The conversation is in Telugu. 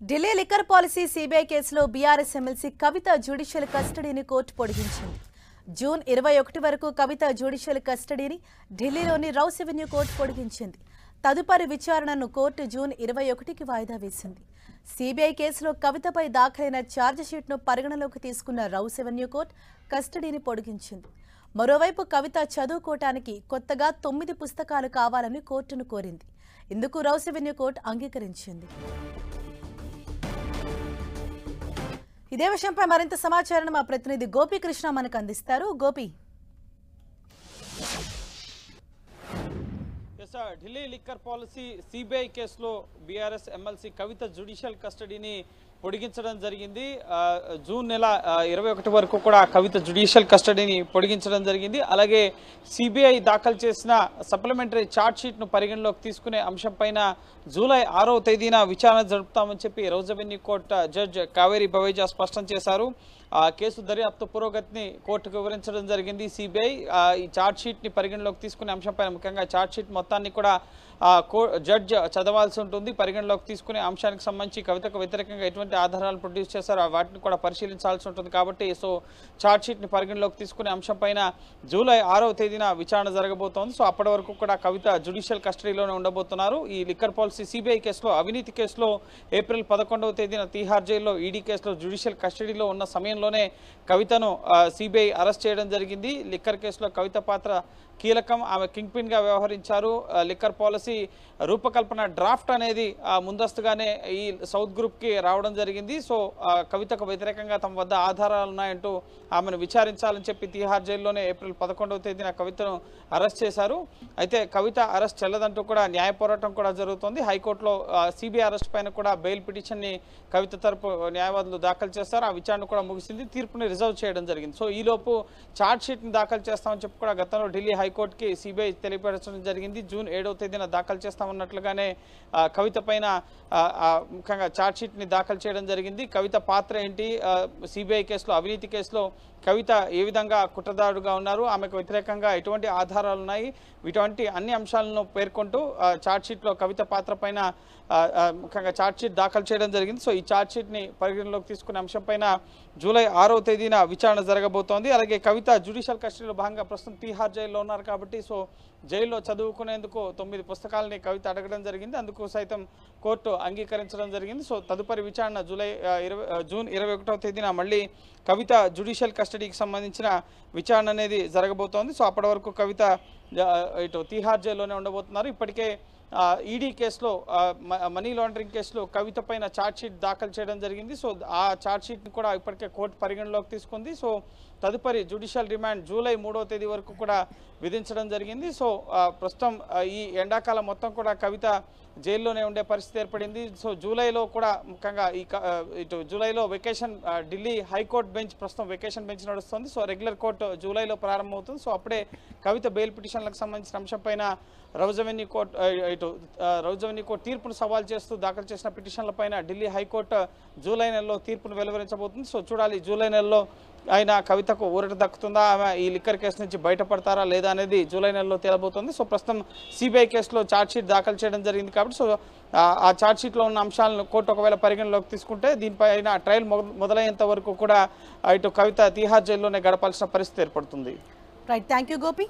ఢిల్లీ లిక్కర్ పాలసీ సీబీఐ కేసులో బీఆర్ఎస్ ఎమ్మెల్సీ కవిత జ్యుడిషియల్ కస్టడీని కోర్టు పొడిగించింది. జూన్ 21 వరకు కవిత జ్యుడిషియల్ కస్టడీని ఢిల్లీలోని రౌస్ ఎవెన్యూ కోర్టు పొడిగించింది. తదుపరి విచారణను కోర్టు జూన్ 21కి వాయిదా వేసింది. సీబీఐ కేసులో కవితపై దాఖలైన ఛార్జిషీట్ను పరిగణలోకి తీసుకున్న రౌస్ ఎవెన్యూ కోర్టు కస్టడీని పొడిగించింది. మరోవైపు కవిత చదువుకోవటానికి కొత్తగా 9 పుస్తకాలు కావాలని కోర్టును కోరింది. ఇందుకు రౌస్ ఎవెన్యూ కోర్టు అంగీకరించింది. ఇదే విషయంపై మరింత సమాచారం మా ప్రతినిధి గోపీకృష్ణ మనకు అందిస్తారు. Gopi, Delhi liquor policy CBI కేసులో బీఆర్ఎస్ ఎమ్మెల్సీ కవిత జ్యుడిషియల్ కస్టడీని పొడిగించడం జరిగింది. జూన్ నెల 21 వరకు కూడా కవిత జ్యుడిషియల్ కస్టడీని పొడిగించడం జరిగింది. అలాగే సిబిఐ దాఖలు చేసిన సప్లిమెంటరీ ఛార్జ్ షీట్ను పరిగణలోకి తీసుకునే అంశంపైన జూలై 6వ తేదీన విచారణ జరుపుతామని చెప్పి Rouse Avenue court judge Kaveri Baweja స్పష్టం చేశారు. కేసు దర్యాప్తు పురోగతిని కోర్టుకు వివరించడం జరిగింది. సిబిఐ ఈ ఛార్జ్ షీట్ని పరిగణలోకి తీసుకునే అంశంపైన, ముఖ్యంగా ఛార్జ్ షీట్ మొత్తాన్ని కూడా జడ్జ్ చదవాల్సి ఉంటుంది. పరిగణలోకి తీసుకునే అంశానికి సంబంధించి కవితకు వ్యతిరేకంగా ఎటువంటి ఆధారాలు ప్రొడ్యూస్ చేశారో వాటిని కూడా పరిశీలించాల్సి ఉంటుంది. కాబట్టి ఛార్జ్ షీట్ని పరిగణలోకి తీసుకునే అంశంపైన జూలై 6వ తేదీన విచారణ జరగబోతోంది. అప్పటి వరకు కూడా కవిత జ్యుడిషియల్ కస్టడీలోనే ఉండబోతున్నారు. ఈ లిక్కర్ పాలసీ సిబిఐ కేసులో, అవినీతి కేసులో ఏప్రిల్ 11వ తేదీన తీహార్ జైల్లో ఈడీ కేసులో జ్యుడిషియల్ కస్టడీలో ఉన్న సమయంలోనే కవితను సిబిఐ అరెస్ట్ చేయడం జరిగింది. లిక్కర్ కేసులో కవిత పాత్ర కీలకం. ఆమె కింగ్ పిన్ గా వ్యవహరించారు. లిక్కర్ పాలసీ రూపకల్పన డ్రాఫ్ట్ అనేది ముందస్తుగానే ఈ సౌత్ గ్రూప్ కి రావడం జరిగింది. కవితకు వ్యతిరేకంగా తమ వద్ద ఆధారాలు ఉన్నాయంటూ ఆమెను విచారించాలని చెప్పి తీహార్ జైల్లోనే ఏప్రిల్ 11వ తేదీన కవితను అరెస్ట్ చేశారు. అయితే కవిత అరెస్ట్ చెల్లదంటూ కూడా న్యాయ పోరాటం కూడా జరుగుతోంది. హైకోర్టులో సిబిఐ అరెస్ట్ పైన కూడా బెయిల్ పిటిషన్ ని కవిత తరపు న్యాయవాదులు దాఖలు చేస్తారు. ఆ విచారణ కూడా ముగిసింది. తీర్పుని రిజర్వ్ చేయడం జరిగింది. ఈలోపు ఛార్జ్ షీట్ ని దాఖలు చేస్తామని చెప్పి కూడా గతంలో ఢిల్లీ హైకోర్టుకి సిబిఐ తెలియపరచడం జరిగింది. జూన్ 7వ తేదీన దాఖలు చేస్తామన్నట్లుగానే కవిత పైన ముఖ్యంగా ఛార్జ్ షీట్ ని దాఖలు చేయడం జరిగింది. కవిత పాత్ర ఏంటి, సిబిఐ కేసులో, అవినీతి కేసులో కవిత ఏ విధంగా కుట్రదారుడుగా ఉన్నారు, ఆమెకు వ్యతిరేకంగా ఎటువంటి ఆధారాలు ఉన్నాయి, ఇటువంటి అన్ని అంశాలను పేర్కొంటూ ఛార్జ్ షీట్లో కవిత పాత్ర పైన ముఖ్యంగా ఛార్జ్ షీట్ దాఖలు చేయడం జరిగింది. ఈ ఛార్జ్ షీట్ ని పరిగణలోకి తీసుకునే అంశం పైన జూలై 6వ తేదీన విచారణ జరగబోతోంది. అలాగే కవిత జ్యుడిషియల్ కస్టడీలో భాగంగా ప్రస్తుతం తీహార్ జైల్లో ఉన్నారు కాబట్టి జైల్లో చదువుకునేందుకు 9 పుస్తకాలని కవిత అడగడం జరిగింది. అందుకు సైతం కోర్టు అంగీకరించడం జరిగింది. తదుపరి విచారణ జూన్ 21వ తేదీన మళ్ళీ కవిత జ్యుడిషియల్ కస్టడీకి సంబంధించిన విచారణ అనేది జరగబోతోంది. అప్పటి వరకు కవిత ఇటు తీహార్ జైల్లోనే ఉండబోతున్నారు. ఇప్పటికే ఈడీ కేసులో, మనీ లాండరింగ్ కేసులో కవిత పైన ఛార్జ్ షీట్ దాఖలు చేయడం జరిగింది. ఆ ఛార్జ్ షీట్ని కూడా ఇప్పటికే కోర్టు పరిగణలోకి తీసుకుంది. తదుపరి జ్యుడిషియల్ రిమాండ్ జూలై 3వ తేదీ వరకు కూడా విధించడం జరిగింది. ప్రస్తుతం ఈ ఎండాకాలం మొత్తం కూడా కవిత జైల్లోనే ఉండే పరిస్థితి ఏర్పడింది. జూలైలో కూడా ముఖ్యంగా ఇటు జూలైలో వెకేషన్, ఢిల్లీ హైకోర్టు బెంచ్ ప్రస్తుతం వెకేషన్ బెంచ్ నడుస్తుంది. రెగ్యులర్ కోర్టు జూలైలో ప్రారంభమవుతుంది. అప్పుడే కవిత బెయిల్ పిటిషన్లకు సంబంధించిన అంశంపైన రౌస్ ఎవెన్యూ కోర్టు తీర్పును సవాల్ చేస్తూ దాఖలు చేసిన పిటిషన్లపైన ఢిల్లీ హైకోర్టు జూలై నెలలో తీర్పును వెలువరించబోతుంది. చూడాలి జూలై నెలలో ఆయన కవితకు ఊరట దక్కుతుందా, ఆమె ఈ లిక్కర్ కేసు నుంచి బయటపడతారా లేదా అనేది జూలై నెలలో తేలబోతుంది. ప్రస్తుతం సిబిఐ కేసులో ఛార్జ్ షీట్ దాఖలు చేయడం జరిగింది కాబట్టి ఆ ఛార్జ్ షీట్లో ఉన్న అంశాలను కోర్టు ఒకవేళ పరిగణలోకి తీసుకుంటే దీనిపైన ట్రయల్ మొదలయ్యేంత వరకు కూడా ఇటు కవిత తీహార్ జైల్లోనే గడపాల్సిన పరిస్థితి ఏర్పడుతుంది. Right, thank you Gopi.